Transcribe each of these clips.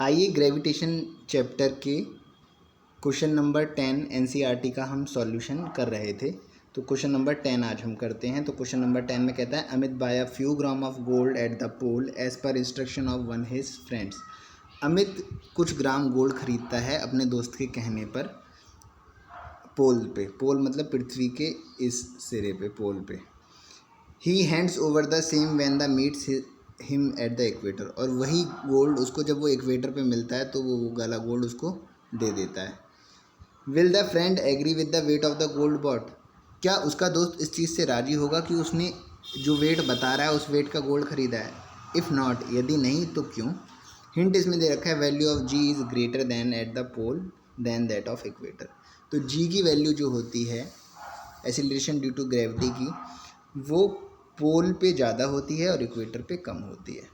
आइए gravitation chapter के question number 10 NCERT का हम सॉल्यूशन कर रहे थे। तो क्वेश्चन नंबर 10 आज हम करते हैं। तो क्वेश्चन नंबर 10 में कहता है Amit buy a few gram of gold at the pole as per instruction of one his friends. Amit कुछ ग्राम गोल्ड खरीदता है अपने दोस्त के कहने पर पोल पे। पोल मतलब पृथ्वी के इस सिरे पे, पोल पे। He hands over the same when the meets him at the equator. और वही गोल्ड उसको जब वो इक्वेटर पे मिलता है तो वो वाला गोल्ड उसको दे देता है। Will the friend agree with the weight of the gold bought. क्या उसका दोस्त इस चीज़ से राज़ी होगा कि उसने जो वेट बता रहा है उस वेट का गोल्ड खरीदा है। इफ़ नॉट, यदि नहीं तो क्यों। हिंट इसमें दे रखा है value of G is greater than at the pole than that of equator. तो जी की वैल्यू जो होती है एक्सीलरेशन ड्यू टू ग्रेविटी की, वो पोल पे ज़्यादा होती है और इक्वेटर पे कम होती है।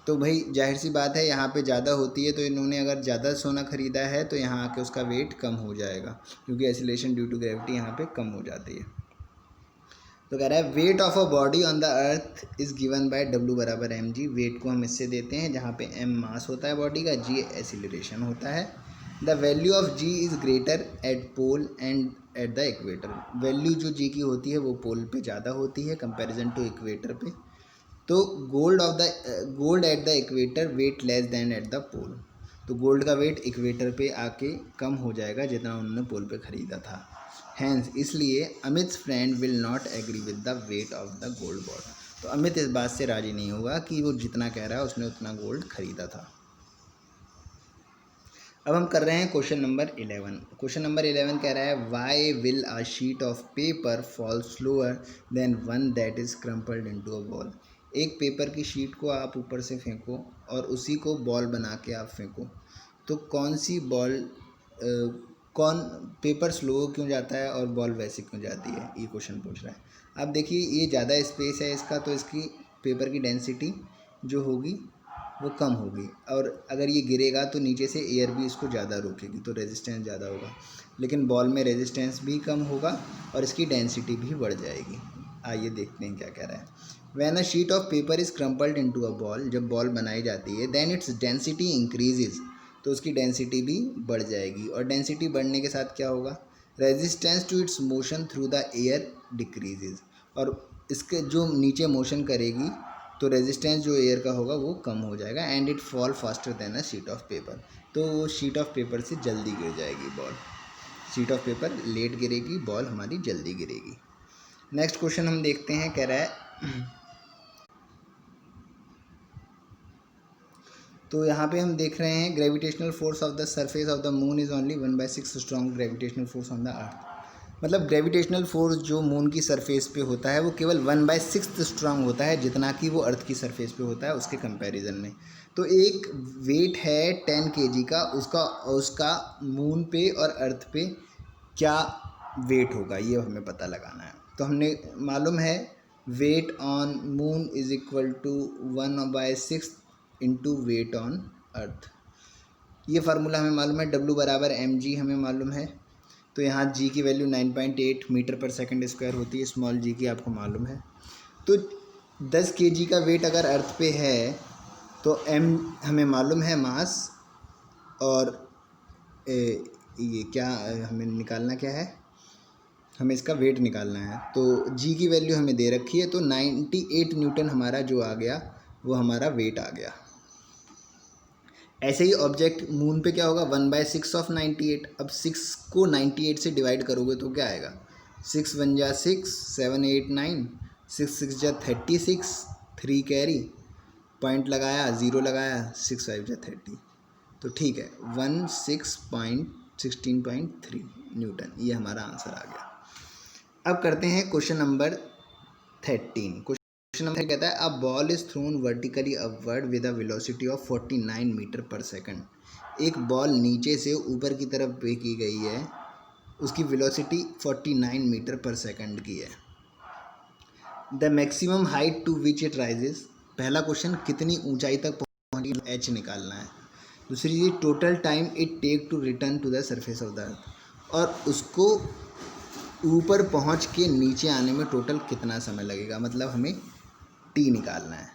तो भाई जाहिर सी बात है यहाँ पे ज़्यादा होती है, तो इन्होंने अगर ज़्यादा सोना ख़रीदा है तो यहाँ आके उसका वेट कम हो जाएगा, क्योंकि एक्सीलरेशन ड्यू टू ग्रेविटी यहाँ पे कम हो जाती है। तो कह रहा है weight of a body on the earth is given by W बराबर एम जी। वेट को हम इससे देते हैं जहाँ पे एम मास होता है बॉडी का, जी एक्सीलरेशन होता है। The value of G is greater at pole and at the equator. Value जो जी की होती है वो पोल पे ज़्यादा होती है कंपेरिजन टू इक्वेटर पे। तो gold at the equator weight less than at the pole. तो गोल्ड का वेट इक्वेटर पे आके कम हो जाएगा जितना उन्होंने पोल पे ख़रीदा था। हैंस इसलिए Amit friend will not agree with the weight of the gold bought. तो अमित इस बात से राज़ी नहीं होगा कि वो जितना कह रहा है उसने उतना गोल्ड खरीदा था। अब हम कर रहे हैं क्वेश्चन नंबर 11। क्वेश्चन नंबर 11 कह रहा है why will a sheet of paper fall slower than one that is crumpled into a ball. एक पेपर की शीट को आप ऊपर से फेंको और उसी को बॉल बना के आप फेंको, तो कौन सी बॉल कौन पेपर स्लो क्यों जाता है और बॉल वैसे क्यों जाती है, ये क्वेश्चन पूछ रहा है। अब देखिए ये ज़्यादा स्पेस है इसका, तो इसकी पेपर की डेंसिटी जो होगी वो कम होगी, और अगर ये गिरेगा तो नीचे से एयर भी इसको ज़्यादा रोकेगी, तो रेजिस्टेंस ज़्यादा होगा। लेकिन बॉल में रेजिस्टेंस भी कम होगा और इसकी डेंसिटी भी बढ़ जाएगी। आइए देखते हैं क्या कह रहा है। When a sheet of paper is crumpled into a ball, जब बॉल बनाई जाती है, देन इट्स डेंसिटी इंक्रीजेज, तो उसकी डेंसिटी भी बढ़ जाएगी। और डेंसिटी बढ़ने के साथ क्या होगा, resistance to its motion through the air decreases, और इसके जो नीचे मोशन करेगी तो रेजिस्टेंस जो एयर का होगा वो कम हो जाएगा। And it fall faster than a sheet of paper, तो वो शीट ऑफ पेपर से जल्दी गिर जाएगी ball. Sheet of paper late गिरेगी, बॉल हमारी जल्दी गिरेगी। नेक्स्ट क्वेश्चन हम देखते हैं, कह रहा है तो यहाँ पे हम देख रहे हैं gravitational force of the surface of the moon is only 1/6 strong gravitational force on the earth. मतलब ग्रेविटेशनल फोर्स जो मून की सरफेस पे होता है वो केवल 1/6 स्ट्रांग होता है जितना कि वो अर्थ की सरफेस पे होता है उसके कंपैरिजन में। तो एक वेट है 10 kg का, उसका उसका मून पे और अर्थ पे क्या वेट होगा ये हमें पता लगाना है। तो हमने मालूम है weight on moon is equal to 1/6 into weight on earth. ये फार्मूला हमें मालूम है, डब्ल्यू बराबर एम जी हमें मालूम है। तो यहाँ जी की value 9.8 metre per second square होती है, स्मॉल जी की आपको मालूम है। तो 10 kg का वेट अगर अर्थ पे है तो एम हमें मालूम है मास, और ये क्या हमें निकालना क्या है, हमें इसका वेट निकालना है। तो जी की वैल्यू हमें दे रखी है, तो 98 न्यूटन हमारा जो आ गया वो हमारा वेट आ गया। ऐसे ही ऑब्जेक्ट मून पे क्या होगा 1/6 ऑफ 98। अब 6 को 98 से डिवाइड करोगे तो क्या आएगा, 6 1 जा 6, 7 8 9, 6 6 जा 36, 3 कैरी, पॉइंट लगाया, 0 लगाया, 6 5 जा 30। तो ठीक है 16.3 न्यूटन, ये हमारा आंसर आ गया। अब करते हैं क्वेश्चन नंबर 13। क्वेश्चन नंबर कहता है a ball is thrown vertically upward with a velocity of 49 metre per second. एक बॉल नीचे से ऊपर की तरफ फेंकी गई है, उसकी वेलोसिटी 49 मीटर पर सेकंड की है। The maximum height to which it rises. पहला क्वेश्चन कितनी ऊंचाई तक पहुंची, एच निकालना है। दूसरी चीज़ total time it take to return to the surface of the earth, और उसको ऊपर पहुंच के नीचे आने में टोटल कितना समय लगेगा, मतलब हमें टी निकालना है।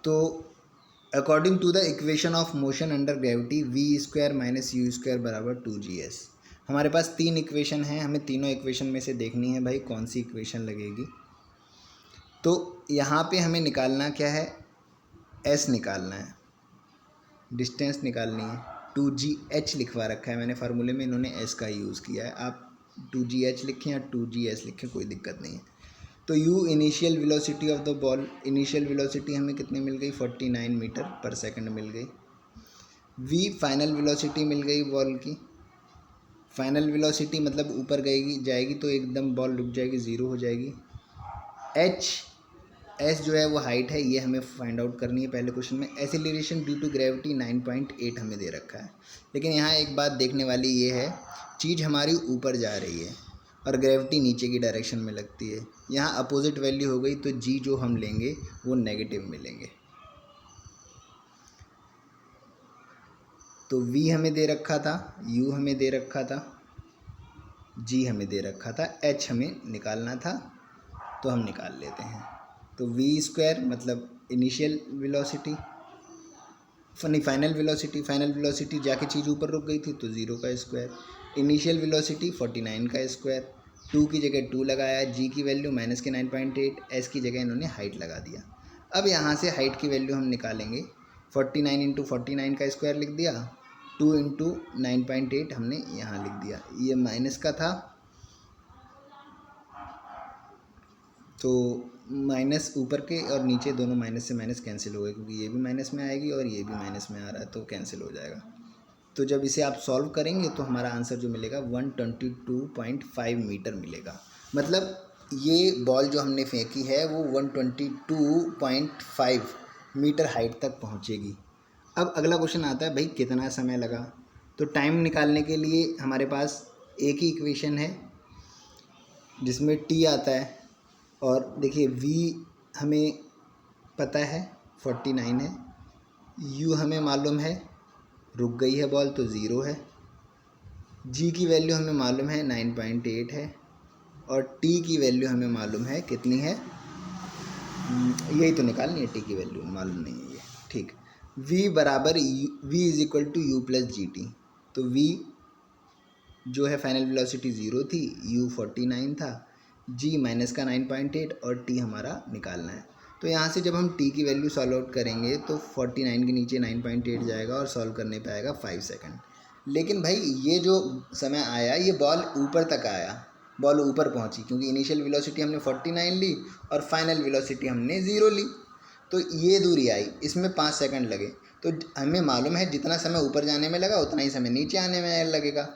तो according to the equation of motion under gravity v square minus u square बराबर 2GS। हमारे पास 3 इक्वेशन हैं, हमें तीनों इक्वेशन में से देखनी है भाई कौन सी इक्वेशन लगेगी। तो यहाँ पे हमें निकालना क्या है, एस निकालना है, डिस्टेंस निकालनी है। 2GH लिखवा रखा है मैंने फार्मूले में, इन्होंने एस का यूज़ किया है। आप 2GH लिखें या 2GS लिखें, कोई दिक्कत नहीं है। तो u initial velocity of the ball, initial velocity हमें कितनी मिल गई, 49 मीटर पर सेकंड मिल गई। v फाइनल वेलोसिटी मिल गई बॉल की। फाइनल वेलोसिटी मतलब ऊपर जाएगी तो एकदम बॉल रुक जाएगी, ज़ीरो हो जाएगी। एस जो है वो हाइट है, ये हमें फाइंड आउट करनी है पहले क्वेश्चन में। एक्सीलरेशन ड्यू टू ग्रेविटी 9.8 हमें दे रखा है। लेकिन यहाँ एक बात देखने वाली ये है, चीज़ हमारी ऊपर जा रही है और ग्रेविटी नीचे की डायरेक्शन में लगती है। यहाँ अपोजिट वैल्यू हो गई तो जी जो हम लेंगे वो नेगेटिव मिलेंगे। तो v हमें दे रखा था, u हमें दे रखा था, g हमें दे रखा था, h हमें निकालना था, तो हम निकाल लेते हैं। तो v स्क्वायर मतलब इनिशियल वेलोसिटी, फाइनल वेलोसिटी जाके चीज़ ऊपर रुक गई थी तो 0 का स्क्वायर, इनिशियल वेलोसिटी 49 का स्क्वायर, 2 की जगह 2 लगाया, g की वैल्यू माइनस के 9.8, s की जगह इन्होंने हाइट लगा दिया। अब यहाँ से हाइट की वैल्यू हम निकालेंगे, 49 इंटू 49 का स्क्वायर लिख दिया, 2 इंटू 9.8 हमने यहाँ लिख दिया। ये माइनस का था तो माइनस ऊपर के और नीचे दोनों माइनस से माइनस कैंसिल हो गए, क्योंकि ये भी माइनस में आएगी और ये भी माइनस में आ रहा है तो कैंसिल हो जाएगा। तो जब इसे आप सॉल्व करेंगे तो हमारा आंसर जो मिलेगा 122.5 मीटर मिलेगा। मतलब ये बॉल जो हमने फेंकी है वो 122.5 मीटर हाइट तक पहुँचेगी। अब अगला क्वेश्चन आता है भाई कितना समय लगा। तो टाइम निकालने के लिए हमारे पास एक ही इक्वेशन है जिसमें t आता है, और देखिए v हमें पता है 49 है, u हमें मालूम है रुक गई है बॉल तो 0 है, g की वैल्यू हमें मालूम है 9.8 है, और t की वैल्यू हमें मालूम है कितनी है, यही तो निकालनी है, t की वैल्यू मालूम नहीं है ये, ठीक। v बराबर v is equal to u plus g t. तो v जो है फाइनल वेलोसिटी 0 थी, u 49 था, g माइनस का 9.8 और t हमारा निकालना है। तो यहाँ से जब हम t की वैल्यू सॉल्व आउट करेंगे तो 49 के नीचे 9.8 जाएगा और सॉल्व करने पे आएगा 5 सेकंड। लेकिन भाई ये जो समय आया ये बॉल ऊपर तक आया, बॉल ऊपर पहुँची, क्योंकि इनिशियल वेलोसिटी हमने 49 ली और फाइनल वेलोसिटी हमने 0 ली, तो ये दूरी आई, इसमें 5 सेकंड लगे। तो हमें मालूम है जितना समय ऊपर जाने में लगा उतना ही समय नीचे आने में लगेगा।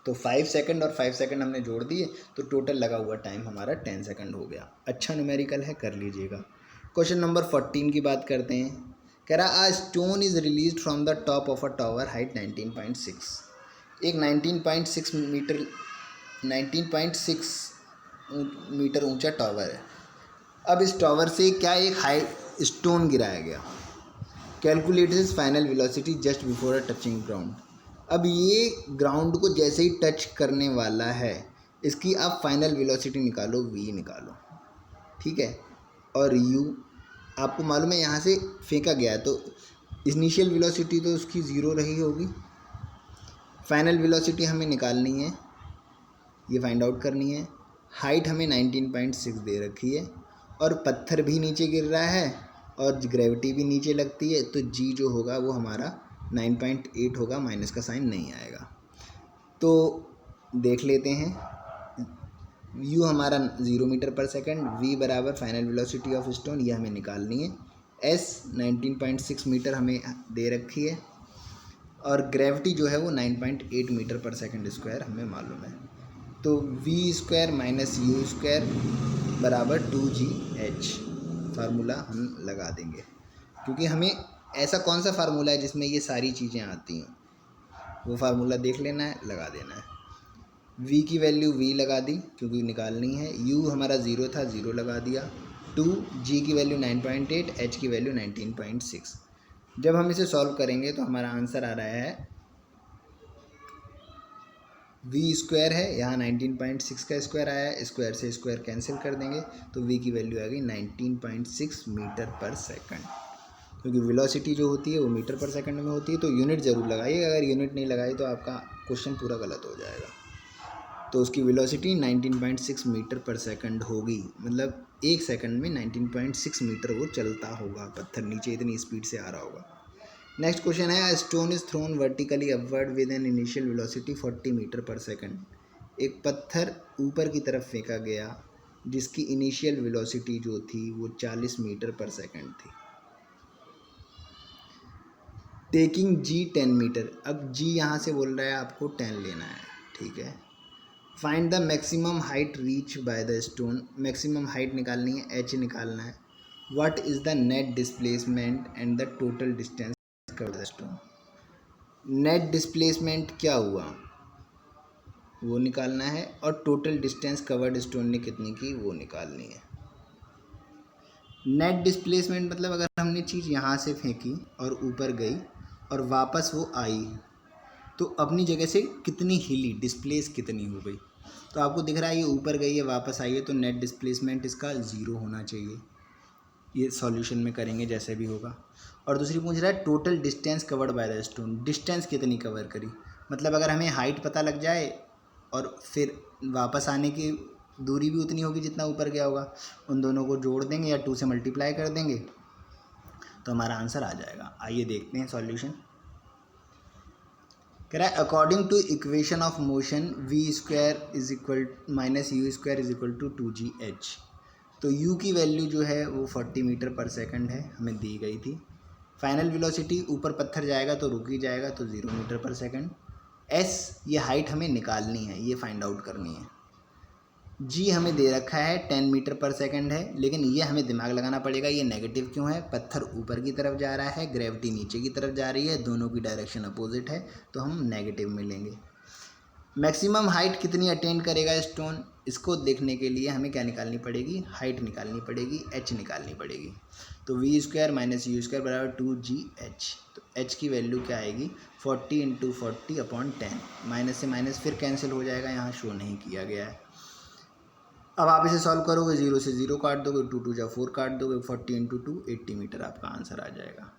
तो 5 सेकंड और 5 सेकंड हमने जोड़ दिए तो टोटल लगा हुआ टाइम हमारा 10 सेकंड हो गया। अच्छा न्यूमेरिकल है, कर लीजिएगा। क्वेश्चन नंबर 14 की बात करते हैं। कह रहा a stone is release from the top of a tower height 19.6। एक 19.6 मीटर ऊंचा टावर है। अब इस टावर से क्या एक हाई स्टोन गिराया गया। Calculate his final velocity just before a touching ground. अब ये ग्राउंड को जैसे ही टच करने वाला है, इसकी आप फाइनल वेलोसिटी निकालो, v निकालो, ठीक है। और u आपको मालूम है यहाँ से फेंका गया है तो इनिशियल वेलोसिटी तो उसकी 0 रही होगी। फाइनल वेलोसिटी हमें निकालनी है, ये फाइंड आउट करनी है। हाइट हमें 19.6 दे रखी है और पत्थर भी नीचे गिर रहा है और ग्रेविटी भी नीचे लगती है, तो g जो होगा वो हमारा 9.8 होगा, माइनस का साइन नहीं आएगा। तो देख लेते हैं, u हमारा 0 मीटर पर सेकंड, v बराबर फाइनल वेलोसिटी ऑफ स्टोन, ये हमें निकालनी है। s 19.6 मीटर हमें दे रखी है और ग्रेविटी जो है वो 9.8 मीटर पर सेकंड स्क्वायर हमें मालूम है। तो v square minus u square बराबर 2gh फार्मूला हम लगा देंगे, क्योंकि हमें ऐसा कौन सा फार्मूला है जिसमें ये सारी चीज़ें आती हैं, वो फार्मूला देख लेना है, लगा देना है। v की वैल्यू v लगा दी क्योंकि निकालनी है, u हमारा 0 था, 0 लगा दिया, 2, g की वैल्यू 9.8, h की वैल्यू 19.6। जब हम इसे सॉल्व करेंगे तो हमारा आंसर आ रहा है v स्क्वायर है, यहाँ 19.6 का स्क्वायर आया है, स्क्वायर से स्क्वायर कैंसिल कर देंगे तो v की वैल्यू आ गई 19.6 मीटर पर सेकंड। क्योंकि वेलोसिटी जो होती है वो मीटर पर सेकंड में होती है, तो यूनिट ज़रूर लगाइए। अगर यूनिट नहीं लगाई तो आपका क्वेश्चन पूरा गलत हो जाएगा। तो उसकी वेलोसिटी 19.6 मीटर पर सेकंड होगी, मतलब 1 सेकंड में 19.6 मीटर वो चलता होगा, पत्थर नीचे इतनी स्पीड से आ रहा होगा। नेक्स्ट क्वेश्चन है, stone is thrown vertically upward with an initial velocity 40 metre per second. एक पत्थर ऊपर की तरफ फेंका गया जिसकी इनिशियल वेलोसिटी जो थी वो 40 मीटर पर सेकंड थी। टेकिंग जी 10 मीटर, अब जी यहाँ से बोल रहा है आपको 10 लेना है, ठीक है। Find the maximum height reach by the stone, maximum height निकालनी है, एच निकालना है। What is the net displacement and the total distance covered the stone. Net displacement क्या हुआ वो निकालना है, और टोटल डिस्टेंस कवर्ड स्टोन ने कितनी की वो निकालनी है। नेट डिस्प्लेसमेंट मतलब अगर हमने चीज़ यहाँ से फेंकी और ऊपर गई और वापस वो आई तो अपनी जगह से कितनी हिली, डिस्प्लेस कितनी हो गई। तो आपको दिख रहा है ये ऊपर गई है वापस आई है, तो नेट डिस्प्लेसमेंट इसका 0 होना चाहिए। ये सॉल्यूशन में करेंगे जैसे भी होगा। और दूसरी पूछ रहा है total distance covered by the stone, distance कितनी कवर करी। मतलब अगर हमें हाइट पता लग जाए और फिर वापस आने की दूरी भी उतनी होगी जितना ऊपर गया होगा, उन दोनों को जोड़ देंगे या 2 से मल्टीप्लाई कर देंगे तो हमारा आंसर आ जाएगा। आइए देखते हैं सॉल्यूशन। कह रहा है according to equation of motion v square is equal minus u square is equal to 2gh। तो u की वैल्यू जो है वो 40 मीटर पर सेकंड है, हमें दी गई थी। फाइनल वेलोसिटी ऊपर पत्थर जाएगा तो रुक ही जाएगा, तो 0 मीटर पर सेकंड। s ये हाइट हमें निकालनी है, ये फाइंड आउट करनी है। जी हमें दे रखा है 10 मीटर पर सेकंड है, लेकिन ये हमें दिमाग लगाना पड़ेगा ये नेगेटिव क्यों है। पत्थर ऊपर की तरफ जा रहा है, ग्रेविटी नीचे की तरफ जा रही है, दोनों की डायरेक्शन अपोजिट है, तो हम नेगेटिव में लेंगे। मैक्सिमम हाइट कितनी अटेंड करेगा स्टोन, इसको देखने के लिए हमें क्या निकालनी पड़ेगी, हाइट निकालनी पड़ेगी, एच निकालनी पड़ेगी। तो v square minus u square बराबर 2gh। तो एच की वैल्यू क्या आएगी 40 × 40/10। माइनस से माइनस फिर कैंसिल हो जाएगा, यहाँ शो नहीं किया गया है। अब आप इसे सॉल्व करोगे, 0 से 0 काट दोगे, 2 2 जा 4 काट दोगे, 40 × 2 80 मीटर आपका आंसर आ जाएगा।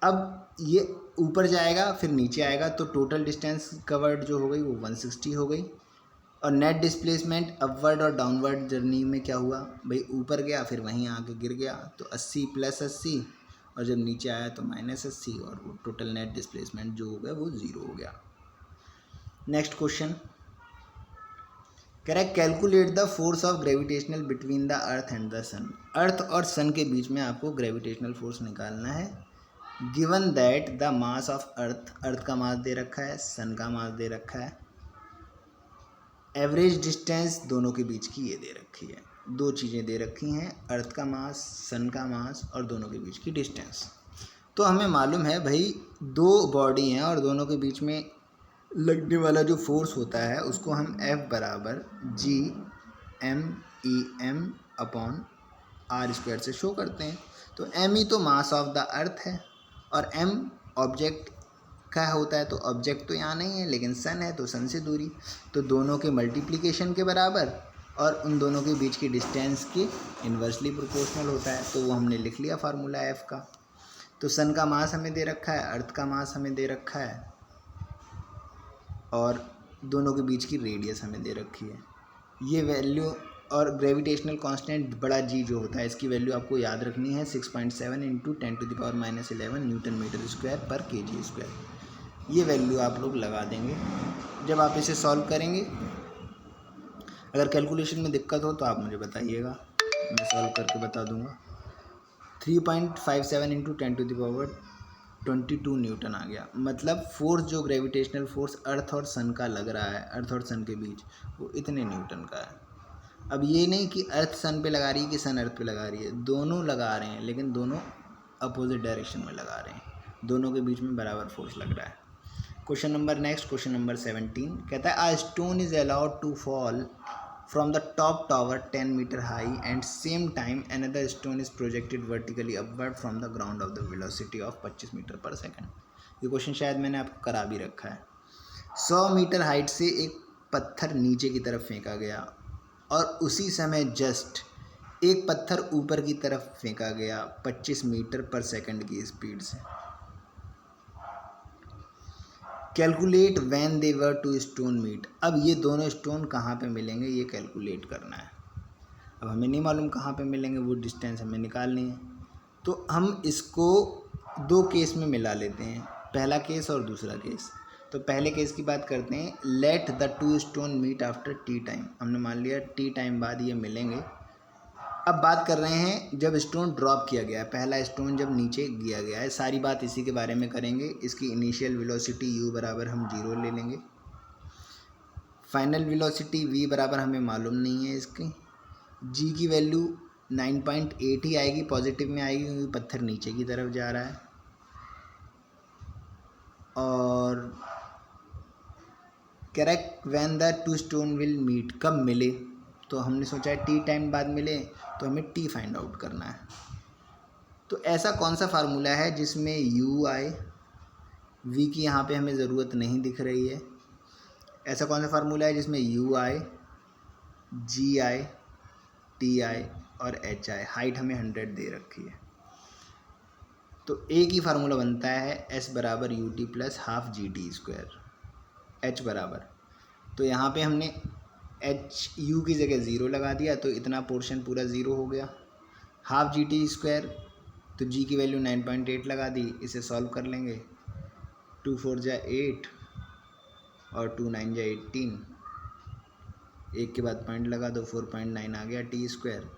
अब ये ऊपर जाएगा फिर नीचे आएगा, तो टोटल डिस्टेंस कवर्ड जो हो गई वो 160 हो गई। और नेट डिस्प्लेसमेंट अपवर्ड और डाउनवर्ड जर्नी में क्या हुआ भाई, ऊपर गया फिर वहीं आके गिर गया, तो 80 + 80, और जब नीचे आया तो -80, और वो टोटल नेट डिस्प्लेसमेंट जो हो गया वो 0 हो गया। नेक्स्ट क्वेश्चन कह रहा है calculate the force of gravitational between the earth and the sun. Earth और सन के बीच में आपको ग्रेविटेशनल फोर्स निकालना है। Given that the mass of earth का मास दे रखा है, सन का मास दे रखा है, एवरेज डिस्टेंस दोनों के बीच की ये दे रखी है। दो चीज़ें दे रखी हैं, अर्थ का मास, सन का मास, और दोनों के बीच की डिस्टेंस। तो हमें मालूम है भाई दो बॉडी हैं और दोनों के बीच में लगने वाला जो फोर्स होता है उसको हम F बराबर G(m)(E)m/r² से शो करते हैं। तो m ही तो मास ऑफ द अर्थ है और m ऑब्जेक्ट का होता है, तो ऑब्जेक्ट तो यहाँ नहीं है लेकिन सन है, तो सन से दूरी, तो दोनों के मल्टीप्लिकेशन के बराबर और उन दोनों के बीच की डिस्टेंस के इन्वर्सली प्रोपोर्शनल होता है। तो वो हमने लिख लिया फार्मूला F का। तो सन का मास हमें दे रखा है, अर्थ का मास हमें दे रखा है, और दोनों के बीच की रेडियस हमें दे रखी है। ये वैल्यू और ग्रेविटेशनल कांस्टेंट बड़ा जी जो होता है इसकी वैल्यू आपको याद रखनी है 6.7 × 10⁻11 न्यूटन मीटर स्क्वायर पर kg स्क्वायर। ये वैल्यू आप लोग लगा देंगे जब आप इसे सॉल्व करेंगे। अगर कैलकुलेशन में दिक्कत हो तो आप मुझे बताइएगा, मैं सॉल्व करके बता दूंगा। 3.57 × 10⁻22 न्यूटन आ गया। मतलब फोर्स जो ग्रेविटेशनल फोर्स अर्थ और सन का लग रहा है, अर्थ और सन के बीच, वो इतने न्यूटन का है। अब ये नहीं कि अर्थ सन पे लगा रही है कि सन अर्थ पे लगा रही है, दोनों लगा रहे हैं लेकिन दोनों अपोजिट डायरेक्शन में लगा रहे हैं, दोनों के बीच में बराबर फोर्स लग रहा है। Question number next, question number 17 कहता है a stone is allowed to fall from the top tower 10 meter high and same time another stone is projected vertically upward from the ground of the velocity of 25 metre per second. ये question शायद मैंने आपको करा भी रखा है। 100 metre height से एक पत्थर नीचे की तरफ फेंका गया और उसी समय जस्ट एक पत्थर ऊपर की तरफ फेंका गया 25 मीटर पर सेकंड की स्पीड से। Calculate when they were two stone meet. अब ये दोनों स्टोन कहाँ पे मिलेंगे ये कैलकुलेट करना है। अब हमें नहीं मालूम कहाँ पे मिलेंगे, वो डिस्टेंस हमें निकालनी है। तो हम इसको दो केस में मिला लेते हैं, पहला केस और दूसरा केस। तो पहले केस की बात करते हैं। Let the two stone meet after t time. हमने मान लिया टी टाइम बाद ये मिलेंगे। अब बात कर रहे हैं जब स्टोन ड्रॉप किया गया है, पहला स्टोन जब नीचे गिरा गया है, सारी बात इसी के बारे में करेंगे। इसकी इनिशियल वेलोसिटी u बराबर हम 0 ले लेंगे। फाइनल वेलोसिटी v बराबर हमें मालूम नहीं है इसकी। g की वैल्यू 9.8 ही आएगी, पॉजिटिव में आएगी क्योंकि पत्थर नीचे की तरफ जा रहा है। और correct when the two stone will meet, कब मिले, तो हमने सोचा है टी टाइम बाद मिले, तो हमें टी फाइंड आउट करना है। तो ऐसा कौन सा फार्मूला है जिसमें u आए, v की यहाँ पे हमें ज़रूरत नहीं दिख रही है। ऐसा कौन सा फार्मूला है जिसमें u आए, g आए, t आए और h आए। हाइट हमें 100 दे रखी है, तो एक ही फार्मूला बनता है s बराबर U T plus half G T square. h बराबर, तो यहाँ पे हमने h u की जगह 0 लगा दिया, तो इतना पोर्शन पूरा 0 हो गया। हाफ जी टी स्क्वायर, तो g की वैल्यू 9.8 लगा दी। इसे सॉल्व कर लेंगे। 2 4 जा 8 और 2 9 जा 18, एक के बाद पॉइंट लगा दो, 4.9 आ गया टी स्क्वायर।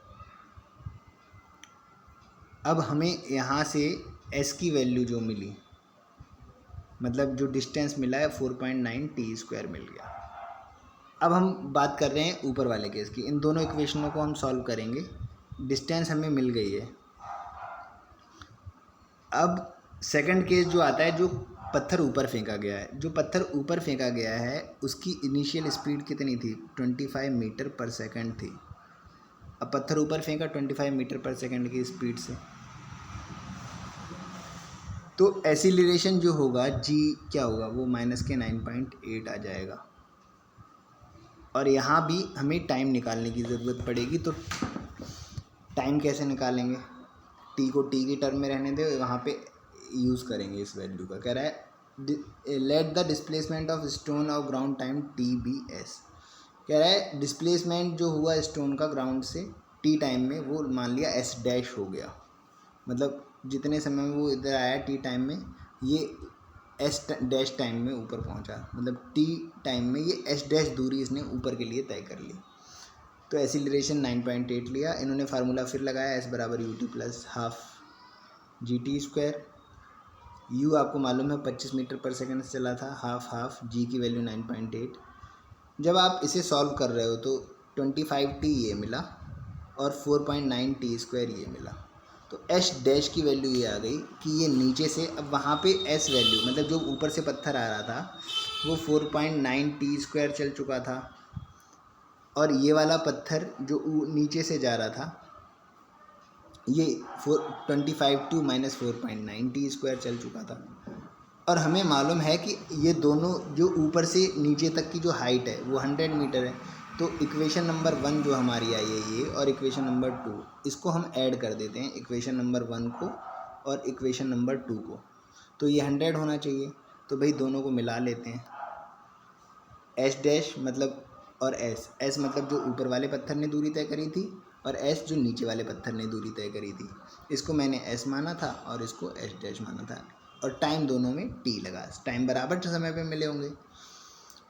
अब हमें यहाँ से s की वैल्यू जो मिली, मतलब जो डिस्टेंस मिला है 4.9 टी स्क्वायर मिल गया। अब हम बात कर रहे हैं ऊपर वाले केस की। इन दोनों इक्वेशनों को हम सॉल्व करेंगे। डिस्टेंस हमें मिल गई है। अब सेकंड केस जो आता है, जो पत्थर ऊपर फेंका गया है, जो पत्थर ऊपर फेंका गया है उसकी इनिशियल स्पीड कितनी थी, 25 मीटर पर सेकंड थी। अब पत्थर ऊपर फेंका 25 मीटर पर सेकंड की स्पीड से, तो एक्सीलरेशन जो होगा g क्या होगा, वो माइनस के 9.8 आ जाएगा। और यहाँ भी हमें टाइम निकालने की ज़रूरत पड़ेगी। तो टाइम कैसे निकालेंगे, t को t की टर्म में रहने दे, वहाँ पे यूज़ करेंगे इस वैल्यू का। कह रहा है let the displacement of stone of ground time t b s. कह रहा है डिस्प्लेसमेंट जो हुआ स्टोन का ग्राउंड से टी टाइम में, वो मान लिया एस डैश हो गया। मतलब जितने समय में वो इधर आया टी टाइम में, ये एस डैश टाइम में ऊपर पहुंचा। मतलब टी टाइम में ये एस डैश दूरी इसने ऊपर के लिए तय कर ली। तो एक्सीलरेशन 9.8 लिया। इन्होंने फार्मूला फिर लगाया, एस बराबर U T plus half G T square. You आपको मालूम है 25 मीटर पर सेकंड से चला था, हाफ जी की वैल्यू 9.8। जब आप इसे सॉल्व कर रहे हो तो 25 टी ये मिला और 4.9 टी स्क्वायर ये मिला। तो एस डैश की वैल्यू ये आ गई कि ये नीचे से, अब वहाँ पे एस वैल्यू मतलब जो ऊपर से पत्थर आ रहा था वो 4.9 टी स्क्वायर चल चुका था, और ये वाला पत्थर जो नीचे से जा रहा था ये 25 टू माइनस 4.9 टी स्क्वायर चल चुका था। और हमें मालूम है कि ये दोनों जो ऊपर से नीचे तक की जो हाइट है वो 100 मीटर है। तो इक्वेशन नंबर 1 जो हमारी आई है ये, और इक्वेशन नंबर 2, इसको हम ऐड कर देते हैं, इक्वेशन नंबर 1 को और इक्वेशन नंबर 2 को। तो ये 100 होना चाहिए, तो भाई दोनों को मिला लेते हैं। एस डैश मतलब, और एस मतलब जो ऊपर वाले पत्थर ने दूरी तय करी थी, और एस जो नीचे वाले पत्थर ने दूरी तय करी थी। इसको मैंने एस माना था और इसको एस डैश माना था, और टाइम दोनों में टी लगा। टाइम बराबर समय पे मिले होंगे।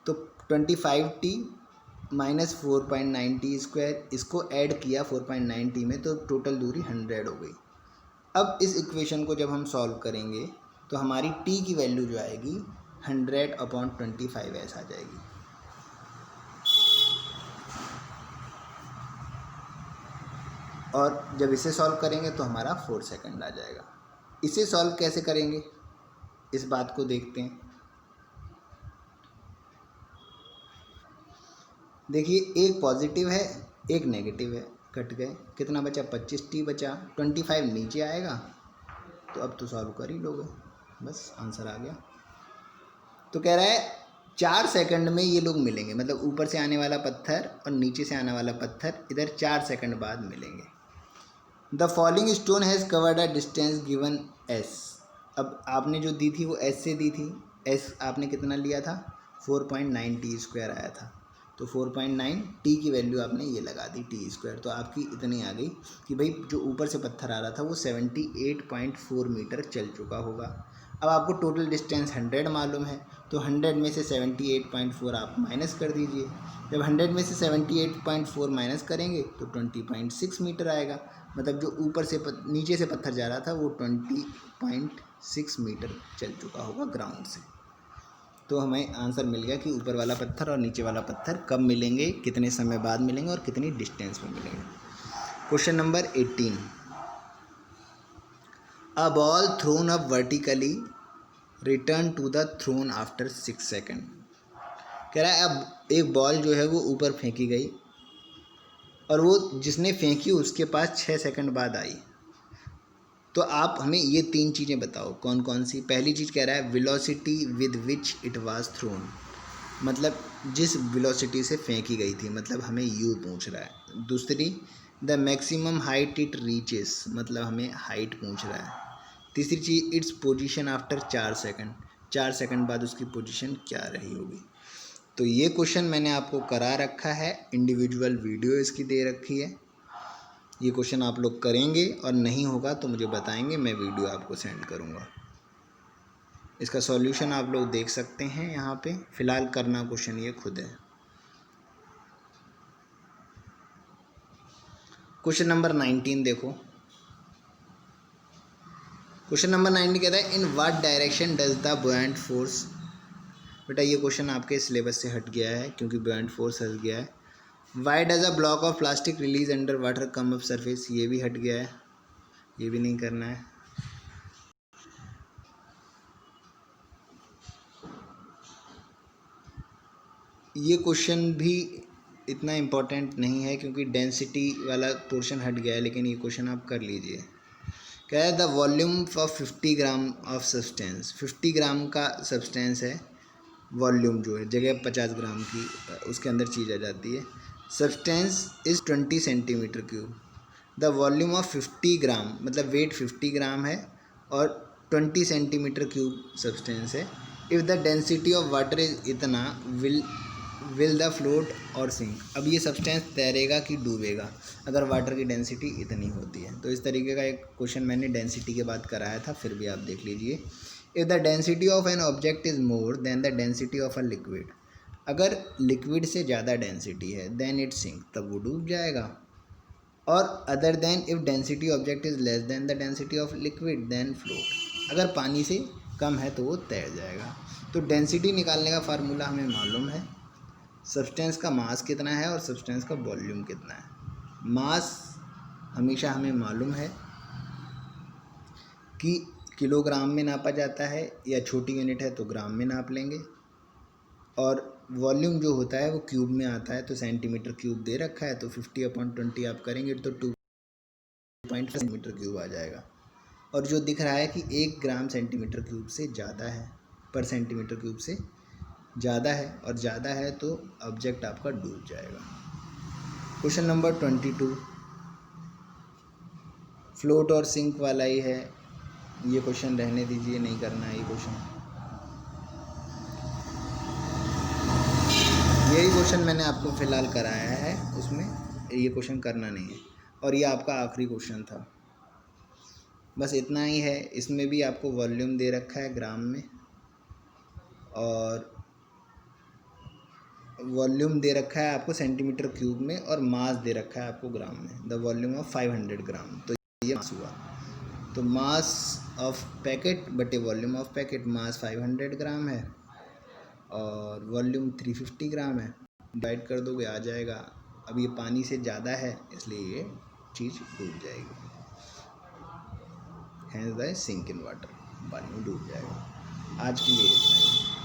तो 25 टी माइनस 4.9 टी स्क्वायर, इसको ऐड किया 4.9 टी में, तो टोटल दूरी 100 हो गई। अब इस इक्वेशन को जब हम सॉल्व करेंगे तो हमारी टी की वैल्यू जो आएगी 100/25 ऐसा आ जाएगी। और जब इसे सॉल्व करेंगे तो हमारा 4 सेकंड आ जाएगा। इसे सॉल्व कैसे करेंगे इस बात को देखते हैं। देखिए, एक पॉजिटिव है एक नेगेटिव है, कट गए, कितना बचा, 25 टी बचा। 25 नीचे आएगा, तो अब तो सॉल्व कर ही लोगे, बस आंसर आ गया। तो कह रहा है 4 सेकंड में ये लोग मिलेंगे, मतलब ऊपर से आने वाला पत्थर और नीचे से आने वाला पत्थर इधर 4 सेकंड बाद मिलेंगे। The following stone has covered a distance given S. अब आपने जो दी थी वो एस से दी थी, एस आपने कितना लिया था 4.9 टी स्क्वायर आया था, तो 4.9 टी की वैल्यू आपने ये लगा दी टी स्क्वायर, तो आपकी इतनी आ गई कि भाई जो ऊपर से पत्थर आ रहा था वो 78.4 मीटर चल चुका होगा। अब आपको टोटल डिस्टेंस 100 मालूम है, तो 100 में से 78.4 आप माइनस कर दीजिए। जब 100 में से 78.4 माइनस करेंगे तो 20.6 मीटर आएगा, मतलब जो ऊपर से नीचे से पत्थर जा रहा था वो 20.6 मीटर चल चुका होगा ग्राउंड से। तो हमें आंसर मिल गया कि ऊपर वाला पत्थर और नीचे वाला पत्थर कब मिलेंगे, कितने समय बाद मिलेंगे और कितनी डिस्टेंस में मिलेंगे। Question number 18, a ball thrown up vertically return to the thrown after 6 second. कह रहा है अब एक बॉल जो है वो ऊपर फेंकी गई और वो जिसने फेंकी उसके पास 6 सेकंड बाद आई, तो आप हमें ये 3 चीज़ें बताओ कौन कौन सी। पहली चीज़ कह रहा है velocity with which it was thrown, मतलब जिस वेलोसिटी से फेंकी गई थी, मतलब हमें यू पूछ रहा है। दूसरी the maximum height it reaches, मतलब हमें हाइट पूछ रहा है। तीसरी चीज़ its position after 4 second, 4 second बाद उसकी पोजीशन क्या रही होगी। तो ये क्वेश्चन मैंने आपको करा रखा है, इंडिविजुअल वीडियो इसकी दे रखी है। ये क्वेश्चन आप लोग करेंगे और नहीं होगा तो मुझे बताएंगे, मैं वीडियो आपको सेंड करूँगा। इसका सॉल्यूशन आप लोग देख सकते हैं यहाँ पे, फ़िलहाल करना क्वेश्चन ये खुद है। क्वेश्चन नंबर 19 देखो। क्वेश्चन नंबर 19 कहता है in what direction does the buoyant force. बेटा ये क्वेश्चन आपके सिलेबस से हट गया है क्योंकि बुओयंट फोर्स हट गया है। Why does a block of plastic release under water come up surface, ये भी हट गया है, ये भी नहीं करना है। ये क्वेश्चन भी इतना इम्पोर्टेंट नहीं है क्योंकि डेंसिटी वाला पोर्शन हट गया है, लेकिन ये क्वेश्चन आप कर लीजिए। क्या है the volume of 50 gram of substance, 50 ग्राम का सब्सटेंस है, वॉल्यूम जो है जगह 50 ग्राम की उसके अंदर चीज़ आ जाती है। Substance is 20 centimetre cube, the volume of 50 ग्राम मतलब वेट 50 ग्राम है और 20 सेंटीमीटर क्यूब सब्सटेंस है। If the density of water is इतना विल द फ्लोट और सिंक। अब ये सब्सटेंस तैरेगा कि डूबेगा अगर वाटर की डेंसिटी इतनी होती है। तो इस तरीके का एक क्वेश्चन मैंने डेंसिटी के बाद कराया था, फिर भी आप देख लीजिए। If the density of an object is more than the density of a liquid, अगर लिक्विड से ज़्यादा डेंसिटी है देन इट सिंक, तब वो डूब जाएगा। और other than if density object is less than the density of liquid then float, अगर पानी से कम है तो वो तैर जाएगा। तो डेंसिटी निकालने का फार्मूला हमें मालूम है, सब्सटेंस का मास कितना है और सब्सटेंस का वॉल्यूम कितना है। मास हमेशा हमें मालूम है कि किलोग्राम में नापा जाता है, या छोटी यूनिट है तो ग्राम में नाप लेंगे, और वॉल्यूम जो होता है वो क्यूब में आता है, तो सेंटीमीटर क्यूब दे रखा है, तो 50/20 आप करेंगे तो 2.5 सेंटीमीटर क्यूब आ जाएगा। और जो दिख रहा है कि 1 ग्राम सेंटीमीटर क्यूब से ज़्यादा है, पर सेंटीमीटर क्यूब से ज़्यादा है, और ज़्यादा है तो ऑब्जेक्ट आपका डूब जाएगा। क्वेश्चन नंबर 22 फ्लोट और सिंक वाला ही है, ये क्वेश्चन रहने दीजिए, नहीं करना है ये क्वेश्चन। यही क्वेश्चन मैंने आपको फ़िलहाल कराया है, उसमें ये क्वेश्चन करना नहीं है, और ये आपका आखिरी क्वेश्चन था। बस इतना ही है। इसमें भी आपको वॉल्यूम दे रखा है ग्राम में, और वॉल्यूम दे रखा है आपको सेंटीमीटर क्यूब में, और मास दे रखा है आपको ग्राम में, द वॉल्यूम ऑफ 500 ग्राम। तो ये मास हुआ, तो मास ऑफ पैकेट बटे वॉल्यूम ऑफ पैकेट, मास 500 ग्राम है और वॉल्यूम 350 ग्राम है, डिवाइड कर दोगे आ जाएगा। अब ये पानी से ज़्यादा है इसलिए ये चीज़ डूब जाएगी, hence the sink in water, पानी में डूब जाएगा। आज के लिए इतना ही।